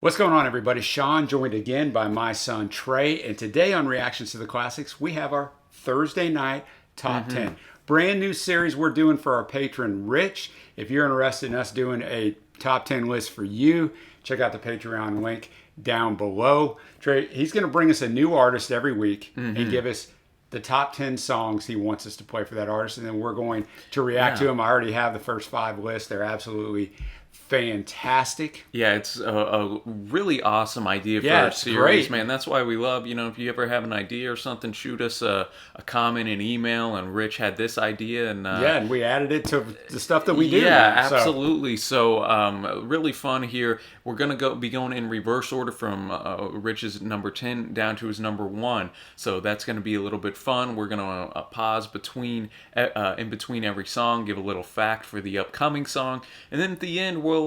What's going on, everybody? Sean, joined again by my son Trey, and today on Reactions to the Classics, we have our Thursday night top 10. Brand new series we're doing for our patron Rich. If you're interested in us doing a top 10 list for you, check out the Patreon link down below. Trey, he's going to bring us a new artist every week and give us the top 10 songs he wants us to play for that artist, and then we're going to react to them. I already have the first 5 lists. They're absolutely fantastic. Yeah, it's a really awesome idea for a series, great. man. That's why we love, if you ever have an idea or something, shoot us a comment, an email, and Rich had this idea. And we added it to the stuff that we do. Yeah, now, absolutely. So really fun here. We're going to be going in reverse order from Rich's number 10 down to his number 1. So that's going to be a little bit fun. We're going to pause in between every song, give a little fact for the upcoming song, and then at the end we'll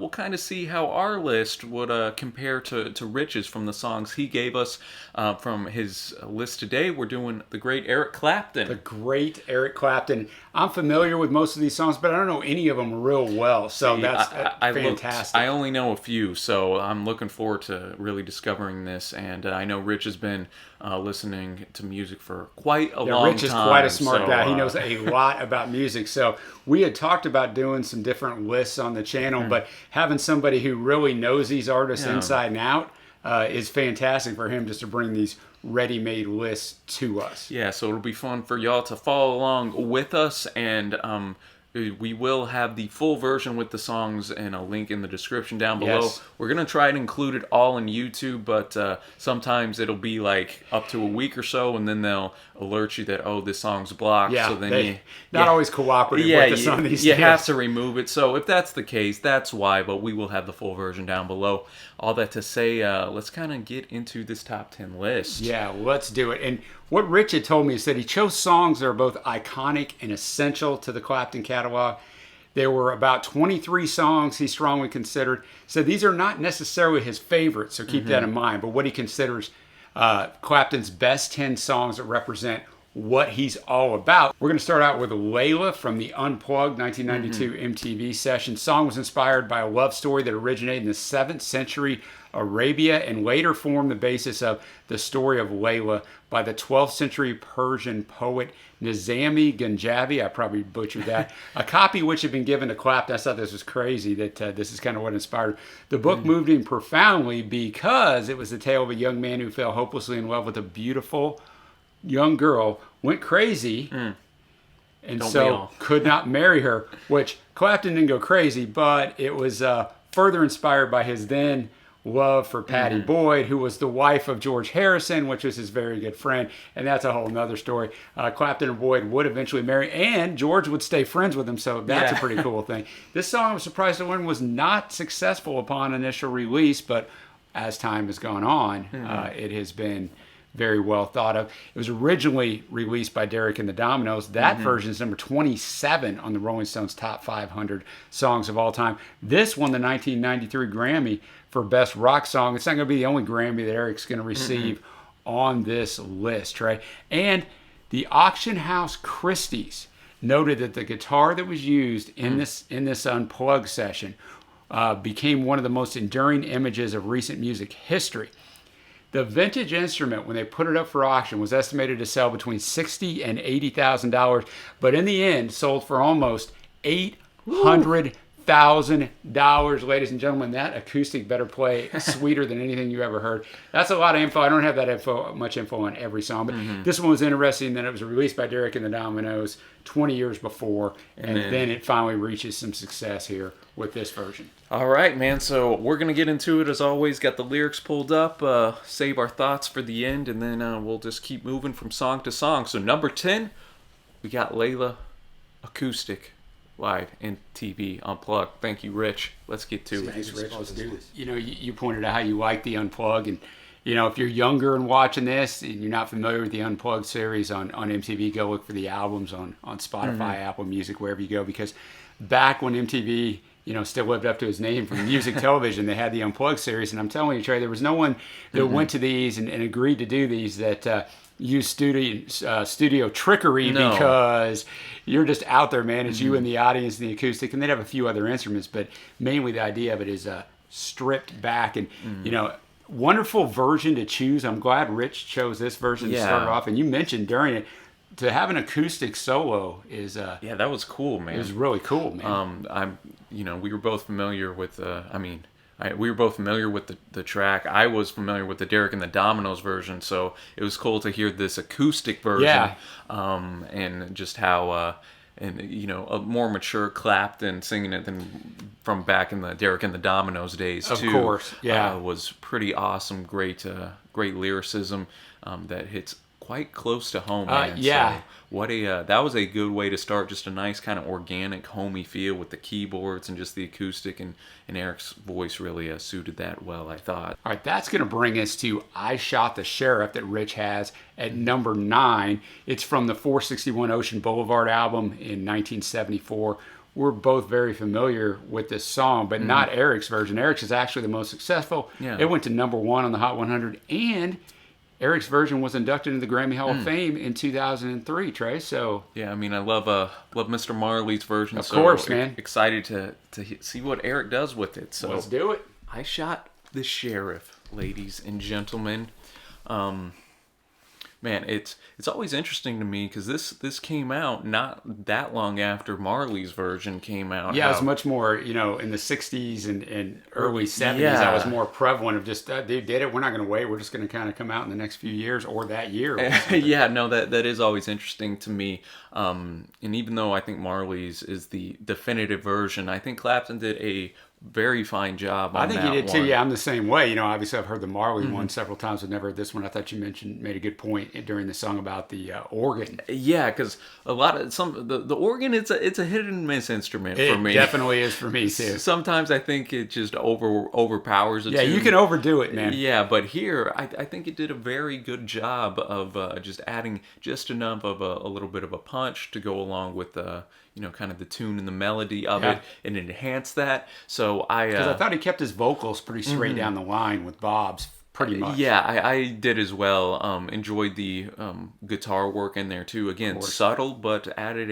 kind of see how our list would compare to Rich's from the songs he gave us from his list today. We're doing the great Eric Clapton. The great Eric Clapton. I'm familiar with most of these songs, but I don't know any of them real well. So that's fantastic. I only know a few, so I'm looking forward to really discovering this. And I know Rich has been listening to music for quite a long time. Rich is quite a smart guy. He knows a lot about music. So we had talked about doing some different lists on the channel, but having somebody who really knows these artists inside and out is fantastic for him just to bring these ready-made lists to us. Yeah, so it'll be fun for y'all to follow along with us, and we will have the full version with the songs and a link in the description down below. Yes. We're going to try to include it all in YouTube, but sometimes it'll be like up to a week or so, and then they'll alert you that, oh, this song's blocked. Yeah, so then not always cooperative with us on these you deals. have to remove it. So if that's the case, that's why, but we will have the full version down below. All that to say, let's kind of get into this top 10 list. Yeah, let's do it. And what Rich had told me is that he chose songs that are both iconic and essential to the Clapton catalog. There were about 23 songs he strongly considered. So these are not necessarily his favorites, so keep that in mind. But what he considers Clapton's best 10 songs that represent what he's all about. We're going to start out with Layla from the Unplugged 1992 MTV session. The song was inspired by a love story that originated in the 7th century Arabia and later formed the basis of the story of Layla by the 12th century Persian poet Nizami Ganjavi. I probably butchered that. A copy which had been given to Clapton. I thought this was crazy that this is kind of what inspired. The book moved him profoundly because it was the tale of a young man who fell hopelessly in love with a beautiful young girl, went crazy, and so could not marry her, which Clapton didn't go crazy, but it was further inspired by his then love for Pattie Boyd, who was the wife of George Harrison, which was his very good friend, and that's a whole nother story. Clapton and Boyd would eventually marry, and George would stay friends with him, so that's a pretty cool thing. This song, I was surprised to learn, was not successful upon initial release, but as time has gone on, it has been very well thought of. It was originally released by Derek and the Dominoes. That version is number 27 on the Rolling Stones top 500 songs of all time. This won the 1993 Grammy for Best Rock Song. It's not going to be the only Grammy that Eric's going to receive on this list, Trey. And the auction house Christie's noted that the guitar that was used in this Unplugged session became one of the most enduring images of recent music history. The vintage instrument, when they put it up for auction, was estimated to sell between $60,000 and $80,000, but in the end, sold for almost $800,000. Ladies and gentlemen, that acoustic better play sweeter than anything you ever heard. That's a lot of info. I don't have that much info on every song, but this one was interesting that it was released by Derek and the Dominoes 20 years before, and then it finally reaches some success here with this version. All right, man. So we're going to get into it as always. Got the lyrics pulled up, save our thoughts for the end, and then we'll just keep moving from song to song. So number 10, we got Layla Acoustic live in TV Unplugged. Thank you, Rich. Let's get to it. Thanks, Rich. Let's do this. You pointed out how you like the Unplugged, and if you're younger and watching this and you're not familiar with the Unplugged series on MTV, go look for the albums on Spotify, Apple Music, wherever you go, because back when MTV still lived up to his name from music television, they had the Unplugged series, and I'm telling you, Trey, there was no one that went to these and agreed to do these that used studio trickery, because you're just out there, man. It's you and the audience and the acoustic, and they'd have a few other instruments, but mainly the idea of it is stripped back, and wonderful version to choose. I'm glad Rich chose this version to start off. And you mentioned during it, to have an acoustic solo is that was cool, man. It was really cool, man. We were both familiar with. We were both familiar with the track. I was familiar with the Derek and the Dominoes version, so it was cool to hear this acoustic version. Yeah. And just how. A more mature Clapton singing it than from back in the Derek and the Dominoes days, too. Of course, yeah. Was pretty awesome. Great lyricism that hits quite close to home, man. Yeah. So that was a good way to start. Just a nice kind of organic, homey feel with the keyboards and just the acoustic, and Eric's voice really suited that well, I thought. All right, that's going to bring us to I Shot the Sheriff that Rich has at number 9. It's from the 461 Ocean Boulevard album in 1974. We're both very familiar with this song, but not Eric's version. Eric's is actually the most successful. Yeah. It went to number 1 on the Hot 100, and Eric's version was inducted into the Grammy Hall of Fame in 2003, Trey. So yeah, I mean, I love Mr. Marley's version. Of course, man. Excited to see what Eric does with it. So let's do it. I Shot the Sheriff, ladies and gentlemen. Man, it's always interesting to me because this came out not that long after Marley's version came out. Yeah, it was much more, in the 60s and early 70s. That was more prevalent of just, they did it, we're not going to wait, we're just going to kind of come out in the next few years or that year. Yeah, no, that is always interesting to me. And even though I think Marley's is the definitive version, I think Clapton did a very fine job on that. I think he did too. Yeah, I'm the same way. Obviously I've heard the Marley one several times, but never heard this one. I thought you made a good point during the song about the organ. Yeah, because a lot of the organ, it's a hit and miss instrument for me. It definitely is for me too. Sometimes I think it just overpowers it. Yeah, you can overdo it, man. Yeah, but here I think it did a very good job of just adding just enough of a little bit of a punch to go along with kind of the tune and the melody of it, and enhance that. So because I thought he kept his vocals pretty straight down the line with Bob's pretty much. Yeah, I did as well. Enjoyed the guitar work in there too. Again, subtle, but added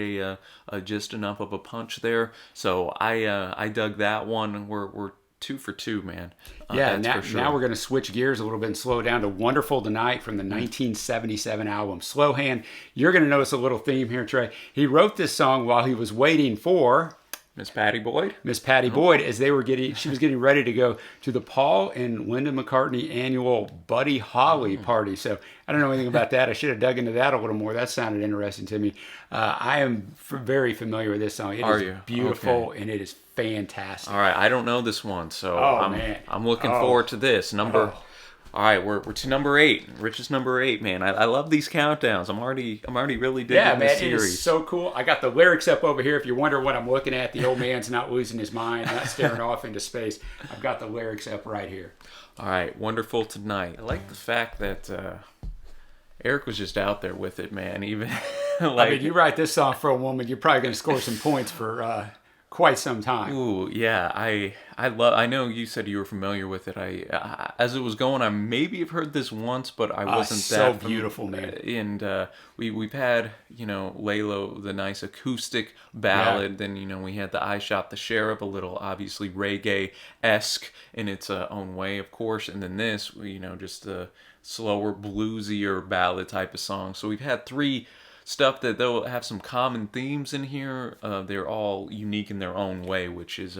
a just enough of a punch there. So I dug that one. We're 2 for 2, man. Yeah, now we're going to switch gears a little bit and slow down to Wonderful Tonight from the 1977 album Slow Hand. You're going to notice a little theme here, Trey. He wrote this song while he was waiting for Miss Patty Boyd, as she was getting ready to go to the Paul and Linda McCartney annual Buddy Holly party. So I don't know anything about that. I should have dug into that a little more. That sounded interesting to me. I am very familiar with this song. It is beautiful and it is fantastic. All right, I don't know this one, so I'm looking forward to this. All right, we're to number 8. Rich's number 8, man. I love these countdowns. I'm already really digging this series. It is so cool. I got the lyrics up over here. If you're wondering what I'm looking at, the old man's not losing his mind, not staring off into space. I've got the lyrics up right here. All right, Wonderful Tonight. I like the fact that Eric was just out there with it, man. Even you write this song for a woman, you're probably going to score some points for quite some time. Ooh, yeah. I know you said you were familiar with it. I as it was going, I maybe have heard this once, but I wasn't so beautiful, man. And we've had Layla, the nice acoustic ballad. Yeah. Then we had the I Shot the Sheriff, a little obviously reggae-esque in its own way, of course. And then this, just the slower, bluesier ballad type of song. So we've had 3 stuff that they'll have some common themes in here. They're all unique in their own way, which is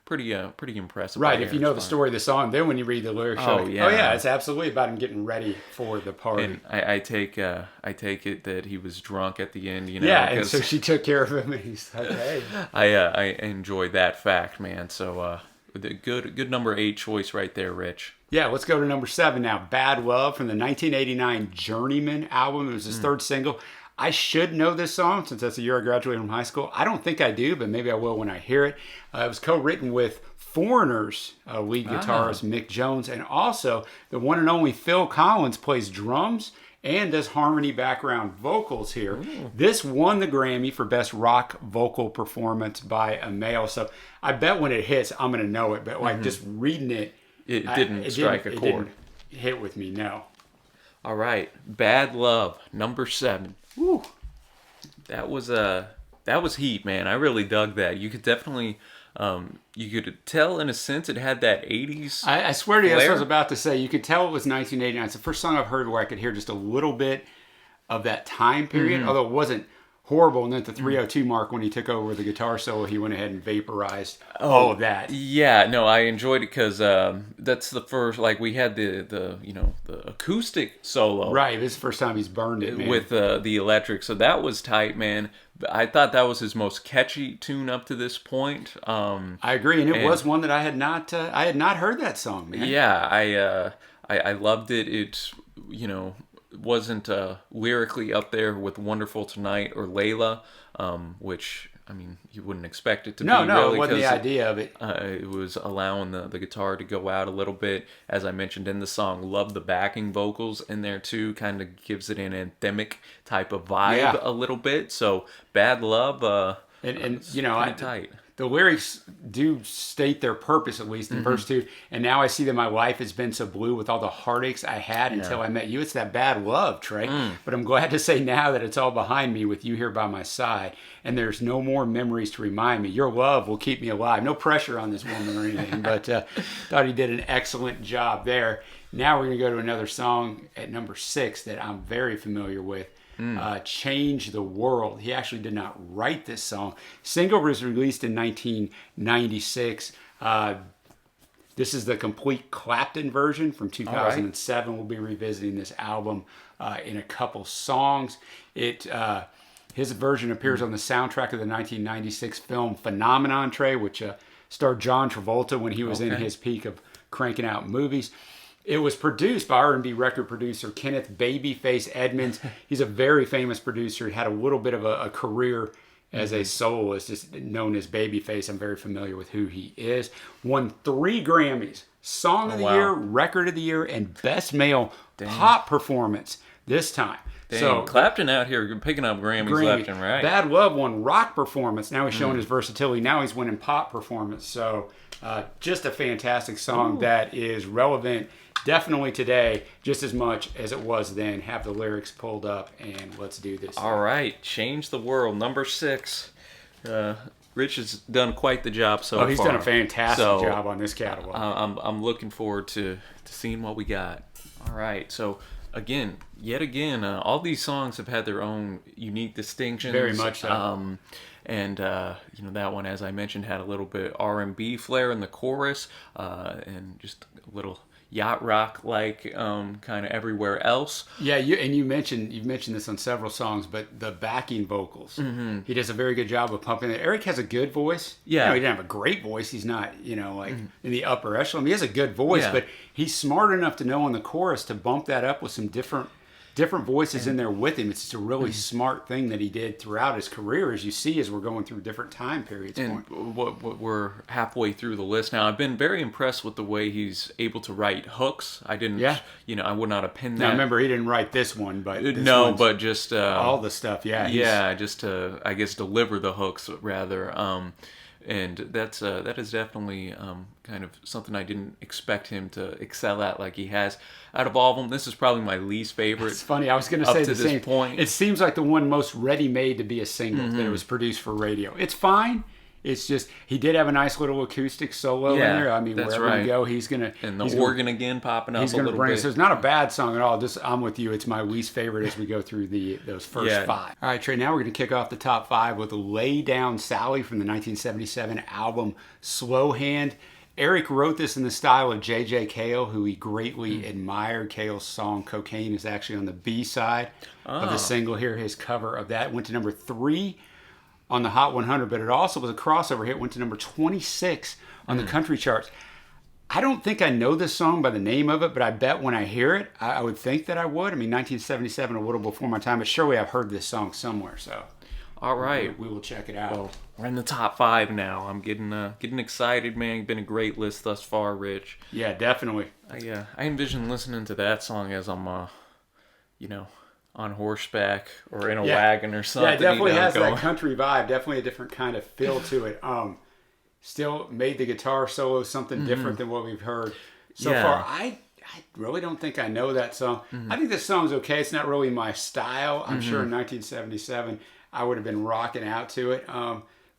pretty impressive. Right, if you know the story of the song, then when you read the lyrics, it's absolutely about him getting ready for the party. And I take it that he was drunk at the end. Yeah, and so she took care of him, and he's like, hey. I enjoy that fact, man. So the good number 8 choice right there, Rich. Yeah, let's go to number 7 now. Bad Love from the 1989 Journeyman album. It was his 3rd single. I should know this song since that's the year I graduated from high school. I don't think I do, but maybe I will when I hear it. It was co-written with Foreigner's lead guitarist Mick Jones, and also the one and only Phil Collins plays drums and does harmony background vocals here. Ooh. This won the Grammy for Best Rock Vocal Performance by a Male. So I bet when it hits, I'm going to know it. But just reading it, it didn't strike a chord. It didn't hit with me, no. All right, Bad Love, number 7. Woo. That was heat, man. I really dug that. You could definitely You could tell in a sense it had that 80s I swear to you, that's what I was flair. about to say. You could tell it was 1989. It's the first song I've heard where I could hear just a little bit of that time period, although it wasn't horrible. And then at the 302 mark, when he took over the guitar solo, he went ahead and vaporized all of that. Yeah, no, I enjoyed it because that's the first, like we had the the acoustic solo Right, this is the first time he's burned it, man. with the electric, so that was tight, man. I thought that was his most catchy tune up to this point. I agree, and it was one that I had not heard that song, man. Yeah, I loved it. It wasn't lyrically up there with "Wonderful Tonight" or "Layla," which I mean you wouldn't expect it to No, be. no, Really, it wasn't the 'cause idea of it. it was allowing the guitar to go out a little bit, as I mentioned in the song. Love the backing vocals in there too. Kind of gives it an anthemic type of vibe Yeah. a little bit. So "Bad Love," And it's you know, pretty tight. the lyrics do state their purpose, at least in verse 2. And now I see that my life has been so blue with all the heartaches I had until I met you. It's that bad love, Trey. But I'm glad to say now that it's all behind me with you here by my side. And there's no more memories to remind me. Your love will keep me alive. No pressure on this woman or anything, but thought he did an excellent job there. Now we're going to go to another song at number 6 that I'm very familiar with. Change the World. He actually did not write this song. Single was released in 1996. This is the complete Clapton version from 2007. We'll be revisiting this album in a couple songs. His version appears on the soundtrack of the 1996 film Phenomenon, Trey, which starred John Travolta when he was in his peak of cranking out movies. It was produced by R&B record producer Kenneth Babyface Edmonds. He's a very famous producer. He had a little bit of a career as a soloist, just known as Babyface. I'm very familiar with who he is. Won 3 Grammys, Song of the Year, Record of the Year, and Best Male Pop Performance this time. Dang, So Clapton out here picking up Grammys left and right. Bad Love won rock performance. Now he's showing his versatility. Now he's winning pop performance. So just a fantastic song that is relevant definitely today just as much as it was then. Have the lyrics pulled up and let's do this. All right, Change the World, number 6. Rich has done quite the job so far. He's done a fantastic job on this catalog. I'm looking forward to seeing what we got. All right, so yet again, all these songs have had their own unique distinctions. Very much so. And that one, as I mentioned, had a little bit R&B flair in the chorus, and just a little yacht rock like kind of everywhere else. Yeah, you've mentioned this on several songs, but the backing vocals, he does a very good job of pumping it. Eric has a good voice. Yeah, he didn't have a great voice. He's not in the upper echelon. He has a good voice, but he's smart enough to know on the chorus to bump that up with some different voices in there with him. It's just a really smart thing that he did throughout his career, as you see, as we're going through different time periods. And what we're halfway through the list now. I've been very impressed with the way he's able to write hooks. I didn't, I would not have pinned that. Now, remember, he didn't write this one, but but just all the stuff. Just to, I guess, deliver the hooks rather. And that is definitely kind of something I didn't expect him to excel at like he has. Out of all of them, this is probably my least favorite. It's funny. I was going to say the same point. It seems like the one most ready-made to be a single that it was produced for radio. It's fine. It's just he did have a nice little acoustic solo in there. I mean, wherever you go, he's gonna organ again popping up. He's gonna bring it. So it's not a bad song at all. Just I'm with you. It's my least favorite as we go through those first 5. All right, Trey. Now we're gonna kick off the top 5 with "Lay Down Sally" from the 1977 album "Slow Hand." Eric wrote this in the style of J.J. Cale, who he greatly admired. Cale's song "Cocaine" is actually on the B side of the single here. His cover of that went to number 3 on the Hot 100, but it also was a crossover hit, went to number 26 on the country charts. I don't think I know this song by the name of it, but I bet when I hear it, I would think that I would. I mean, 1977, a little before my time, but surely I've heard this song somewhere, so. All right. We will check it out. Well, we're in the top 5 now. I'm getting excited, man. It's been a great list thus far, Rich. Yeah, definitely. I envision listening to that song as I'm, on horseback or in a wagon or something. Yeah, it definitely has that country vibe. Definitely a different kind of feel to it. Still made the guitar solo something different than what we've heard so far. I really don't think I know that song. I think this song's okay. It's not really my style. I'm sure in 1977 I would have been rocking out to it.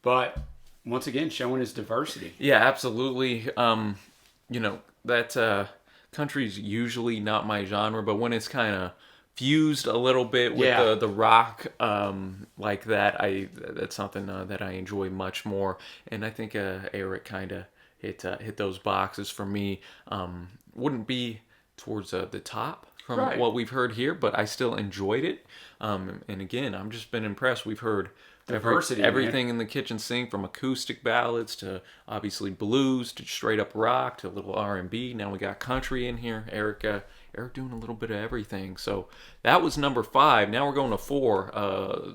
But once again showing his diversity. Yeah, absolutely. That country's usually not my genre, but when it's kind of fused a little bit with Yeah. the rock like that, that's something that I enjoy much more. And I think Eric kind of hit those boxes for me. Wouldn't be towards the top from Right. what we've heard here, but I still enjoyed it. And again, I've just been impressed. We've heard Diversity, man. everything in the kitchen sink, from acoustic ballads to obviously blues to straight up rock to a little R&B. Now we got country in here. Eric doing a little bit of everything. So that was number 5. Now we're going to 4.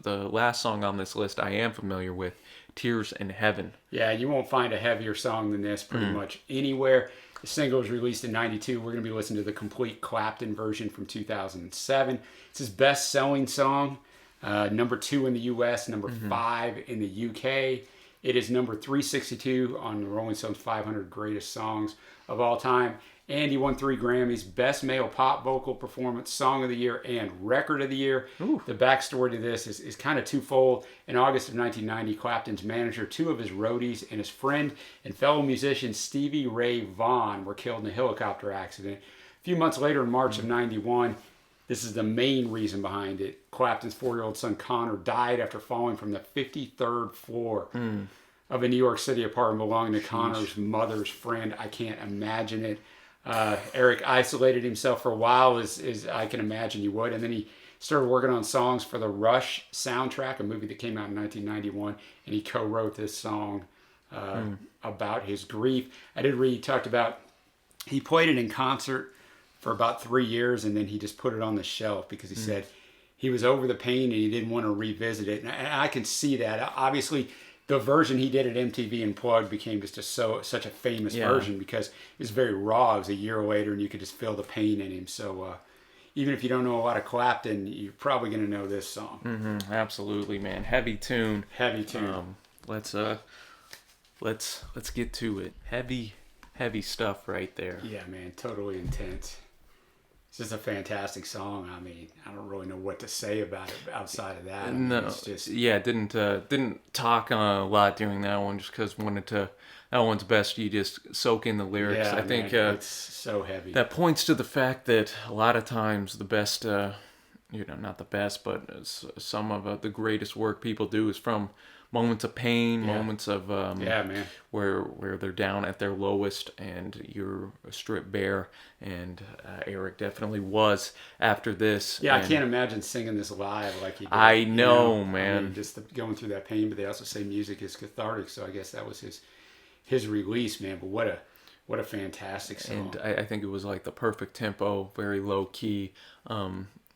The last song on this list I am familiar with, Tears in Heaven. Yeah, you won't find a heavier song than this pretty much anywhere. The single was released in 92. We're going to be listening to the complete Clapton version from 2007. It's his best-selling song. Number 2 in the U.S., number 5 in the U.K. It is number 362 on the Rolling Stones 500 Greatest Songs of All Time. And he won 3 Grammys, Best Male Pop Vocal Performance, Song of the Year, and Record of the Year. Ooh. The backstory to this is kind of twofold. In August of 1990, Clapton's manager, 2 of his roadies, and his friend and fellow musician Stevie Ray Vaughan were killed in a helicopter accident. A few months later, in March of 91, this is the main reason behind it. Clapton's 4-year-old son Connor died after falling from the 53rd floor of a New York City apartment belonging to Connor's mother's friend. I can't imagine it. Eric isolated himself for a while, as I can imagine you would, and then he started working on songs for the Rush soundtrack, a movie that came out in 1991, and he co-wrote this song about his grief. I did read, he talked about, he played it in concert for about 3 years, and then he just put it on the shelf because he said he was over the pain and he didn't want to revisit it. And I can see that. Obviously, the version he did at MTV Unplugged became just such a famous version because it was very raw. It was a year later, and you could just feel the pain in him. So even if you don't know a lot of Clapton, you're probably going to know this song. Mm-hmm, absolutely, man. Heavy tune. Heavy tune. Let's get to it. Heavy stuff right there. Yeah, man. Totally intense. It's just a fantastic song. I mean, I don't really know what to say about it outside of that. I mean, it's just... Yeah, didn't talk a lot during that one just because that one's best you just soak in the lyrics. Yeah, I think it's so heavy. That points to the fact that a lot of times the best, not the best, but some of the greatest work people do is from moments of pain, moments of man, where they're down at their lowest and you're stripped bare. And Eric definitely was after this. Yeah, and I can't imagine singing this live like he did. I know, man. I mean, just going through that pain, but they also say music is cathartic, so I guess that was his release, man. But what a fantastic song. And I think it was like the perfect tempo, very low key,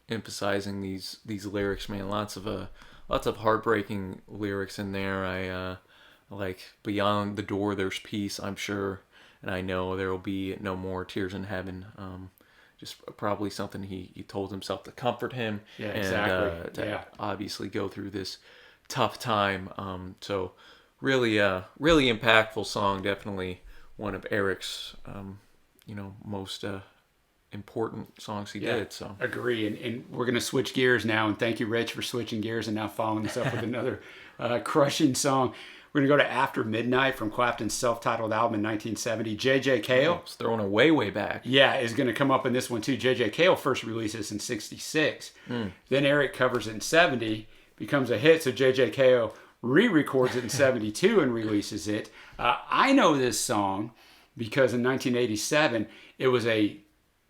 emphasizing these lyrics, man. Lots of heartbreaking lyrics in there. I like beyond the door there's peace, I'm sure, and I know there will be no more tears in heaven. Just probably something he told himself to comfort him, and to obviously go through this tough time. So really impactful song. Definitely one of Eric's most important songs he did. So agree, and we're gonna switch gears now, and thank you, Rich, for switching gears and now following this up with another crushing song. We're gonna go to After Midnight from Clapton's self-titled album in 1970. J.J. Cale, it's thrown way back, is gonna come up in this one too. J.J. Cale first released this in 66. Then Eric covers it in 70, becomes a hit, so J.J. Cale re-records it in 72 and releases it. I know this song because in 1987 it was a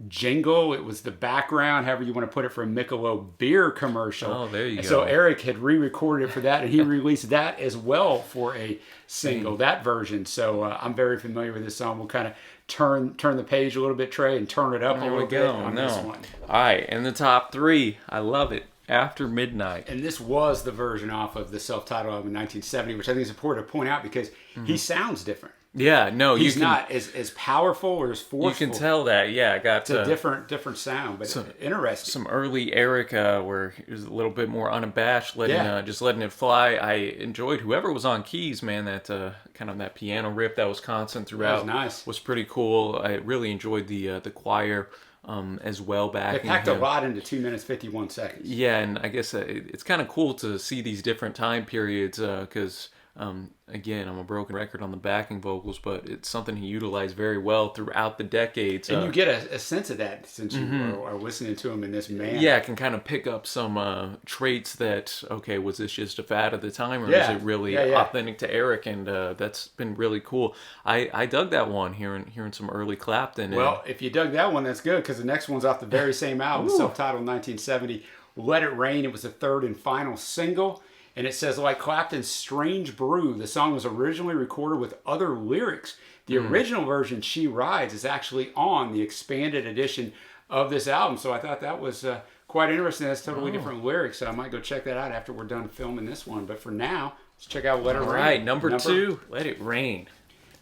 jingle. It was the background, however you want to put it, for a Michelob beer commercial. Oh, there you go. So Eric had re-recorded it for that, and he released that as well for a single, that version. So I'm very familiar with this song. We'll kind of turn the page a little bit, Trey, and turn it up a little bit on this one. All right, in the top 3, I love it. After Midnight. And this was the version off of the self-titled album in 1970, which I think is important to point out because he sounds different. Yeah, no, he's not as powerful or as forceful. You can tell that. Yeah, it's a different sound, but interesting. Some early Eric where he was a little bit more unabashed, just letting it fly. I enjoyed whoever was on keys, man. That kind of that piano riff that was constant throughout. That was nice. Was pretty cool. I really enjoyed the choir as well back. They packed a lot into 2 minutes 51 seconds. Yeah, and I guess it's kind of cool to see these different time periods because Again, I'm a broken record on the backing vocals, but it's something he utilized very well throughout the decades. And you get a sense of that since you are listening to him in this manner. Yeah, I can kind of pick up some traits that, okay, was this just a fad at the time, or is it really authentic to Eric? And that's been really cool. I dug that one, hearing some early Clapton. Well, if you dug that one, that's good, because the next one's off the very same album, self-titled 1970, Let It Rain. It was the third and final single. And it says, like Clapton's Strange Brew, the song was originally recorded with other lyrics. The original version, She Rides, is actually on the expanded edition of this album. So I thought that was quite interesting. That's totally different lyrics. So I might go check that out after we're done filming this one. But for now, let's check out Let It Rain. All right, number 2, Let It Rain.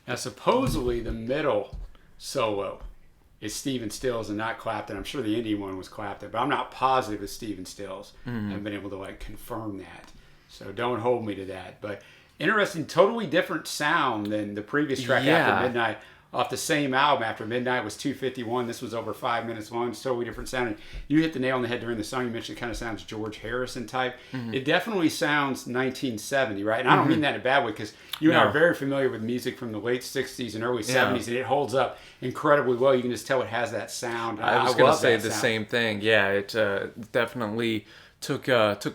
Now, supposedly the middle solo is Stephen Stills and not Clapton. I'm sure the Indian one was Clapton, but I'm not positive it's Stephen Stills. I haven't been able to confirm that. So don't hold me to that. But interesting, totally different sound than the previous track, After Midnight, off the same album. After Midnight was 2:51. This was over 5 minutes long. It's totally different sounding. You hit the nail on the head during the song. You mentioned it kind of sounds George Harrison type. It definitely sounds 1970, right? And I don't mean that in a bad way, because you and I are very familiar with music from the late 60s and early 70s, and it holds up incredibly well. You can just tell it has that sound. I was going to say the same thing. Yeah, it definitely took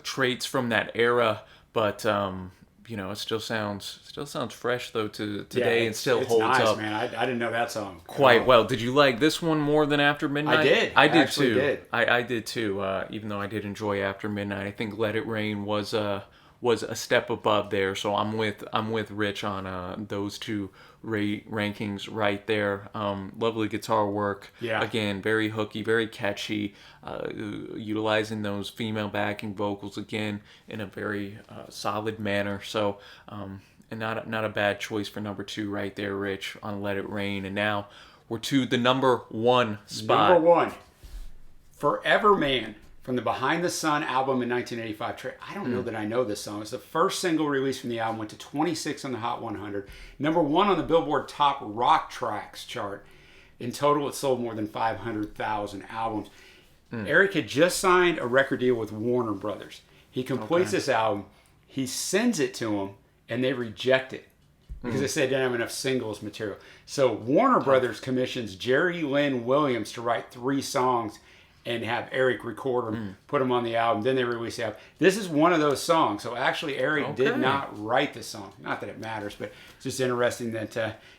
traits from that era, but it still sounds fresh though to today, and still holds nice, up. Man, I didn't know that song quite well. Did you like this one more than After Midnight? I did. I did too. I did too. Even though I did enjoy After Midnight, I think Let It Rain was a step above there. So I'm with Rich on those two rankings right there. Lovely guitar work. Yeah. Again, very hooky, very catchy. Utilizing those female backing vocals again in a very solid manner. So, and not a bad choice for number 2 right there, Rich, on Let It Rain. And now we're to the number 1 spot. Number 1, Forever Man, from the Behind the Sun album in 1985. I don't know that I know this song. It's the first single released from the album, went to 26 on the Hot 100. Number 1 on the Billboard Top Rock Tracks chart. In total, it sold more than 500,000 albums. Eric had just signed a record deal with Warner Brothers. He completes this album. He sends it to them, and they reject it because they say they didn't have enough singles material. So Warner Brothers commissions Jerry Lynn Williams to write 3 songs and have Eric record them, put them on the album. Then they release the album. This is one of those songs. So actually, Eric did not write the song. Not that it matters, but it's just interesting that,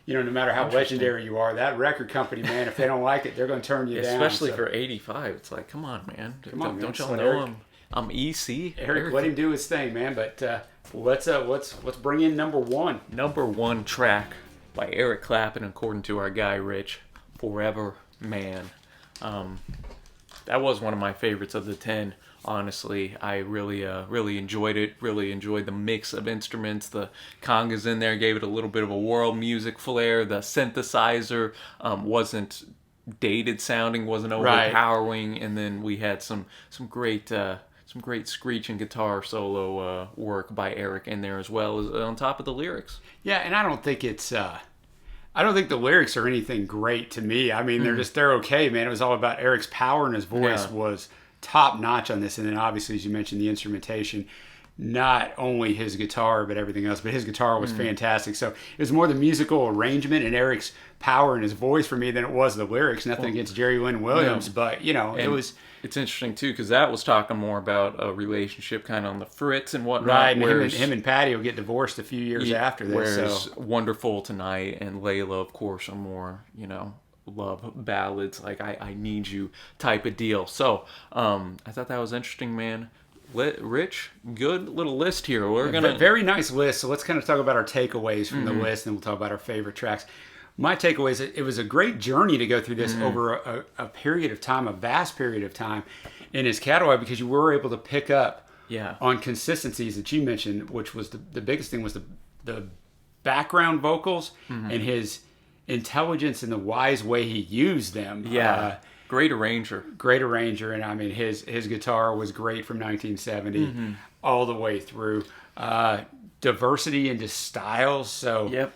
no matter how legendary you are, that record company, man, if they don't like it, they're going to turn you down. Especially for 85. It's like, come on, man. Don't y'all know I'm EC? Eric, let him do his thing, man. But let's bring in number 1. Number 1 track by Eric Clapton, according to our guy, Rich, Forever Man. That was one of my favorites of the 10. Honestly, I really enjoyed it. Really enjoyed the mix of instruments. The congas in there gave it a little bit of a world music flair. The synthesizer wasn't dated sounding, wasn't overpowering, and then we had some great screeching guitar solo work by Eric in there, as well as on top of the lyrics. Yeah, and I don't think the lyrics are anything great to me. I mean, they're okay, man. It was all about Eric's power, and his voice was top notch on this. And then obviously, as you mentioned, the instrumentation, not only his guitar, but everything else. But his guitar was fantastic. So it was more the musical arrangement and Eric's power and his voice for me than it was the lyrics. Nothing against Jerry Lynn Williams, but it was. It's interesting too, because that was talking more about a relationship kind of on the fritz and whatnot. Right, and him and Patty will get divorced a few years after this. Whereas Wonderful Tonight and Layla, of course, are more, love ballads, like I need you type of deal. So I thought that was interesting, man. Rich, good little list here. We're gonna very nice list. So let's kind of talk about our takeaways from the list, and we'll talk about our favorite tracks. My takeaway is it was a great journey to go through this over a period of time, a vast period of time in his catalog, because you were able to pick up on consistencies that you mentioned, which was the biggest thing was the background vocals and his intelligence and the wise way he used them. Yeah. Great arranger. And I mean, his guitar was great from 1970 all the way through. Diversity into styles. So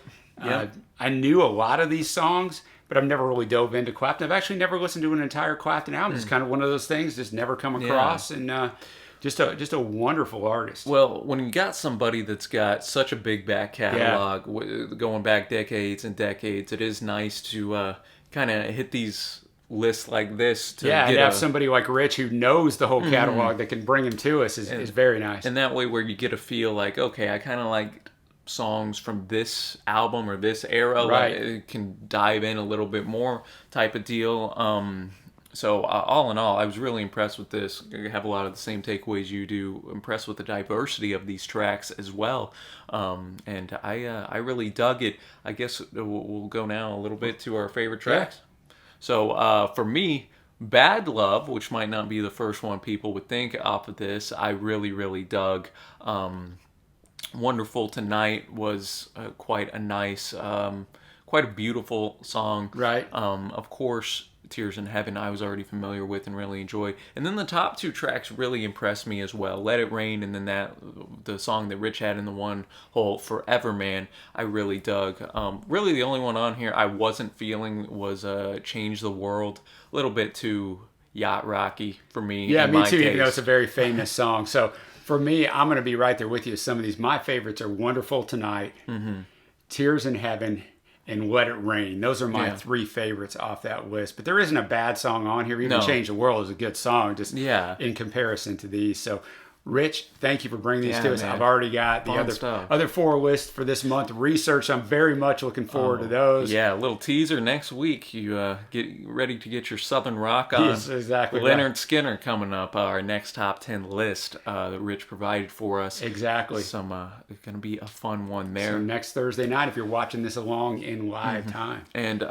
I knew a lot of these songs, but I've never really dove into Clapton. I've actually never listened to an entire Clapton album. It's kind of one of those things just never come across. And just a wonderful artist. Well, when you got somebody that's got such a big back catalog, going back decades and decades, it is nice to kind of hit these lists like this to Yeah, get and have somebody like Rich who knows the whole catalog that can bring him to us is very nice. and that way where you get a feel like, okay, I kind of like songs from this album or this era, Right. like it can dive in a little bit more type of deal. So all in all, I was really impressed with this. I have a lot of the same takeaways you do. Impressed with the diversity of these tracks as well, and I really dug it. I guess we'll go now a little bit to our favorite tracks. So for me, Bad Love, which might not be the first one people would think off of this, I really dug. Wonderful Tonight was quite a nice, quite a beautiful song. Right. Of course, Tears in Heaven I was already familiar with and really enjoyed. And then the top two tracks really impressed me as well. Let It Rain, and then the song that Rich had in the one whole, Forever Man, I really dug. Really the only one on here I wasn't feeling was Change the World. A little bit too yacht rocky for me. Yeah, me too, even though taste. it's a very famous song. So for me, I'm going to be right there with you. Some of these, my favorites are Wonderful Tonight, Tears in Heaven, and Let It Rain. Those are my three favorites off that list. But there isn't a bad song on here. Even No. Change the World is a good song, just in comparison to these. So, Rich, thank you for bringing these to us. man. I've already got the Fun stuff. other four lists for this month researched. I'm very much looking forward to those. Yeah, a little teaser next week. You get ready to get your Southern Rock on. Yes, exactly Leonard right. Skinner coming up, our next top 10 list that Rich provided for us. Exactly. Some it's going to be a fun one So there. next Thursday night, if you're watching this along in live time. And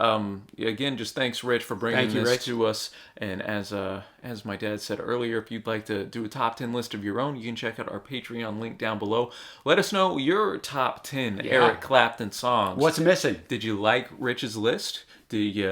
again, just thanks, Rich, for bringing Thank you, this Rich. to us. And as my dad said earlier, if you'd like to do a top 10 list of your own, you can check out our Patreon link down below. Let us know your top 10 Eric Clapton songs. What's missing? Did you like Rich's list? Do you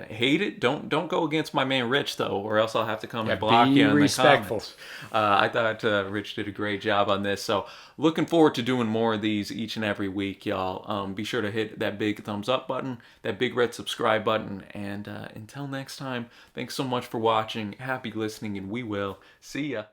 hate it? Don't go against my man Rich though, or else I'll have to come and block be you in respectful. the comments. I thought Rich did a great job on this, so looking forward to doing more of these each and every week, y'all. Be sure to hit that big thumbs up button, that big red subscribe button, and until next time, thanks so much for watching. Happy listening, and we will see ya.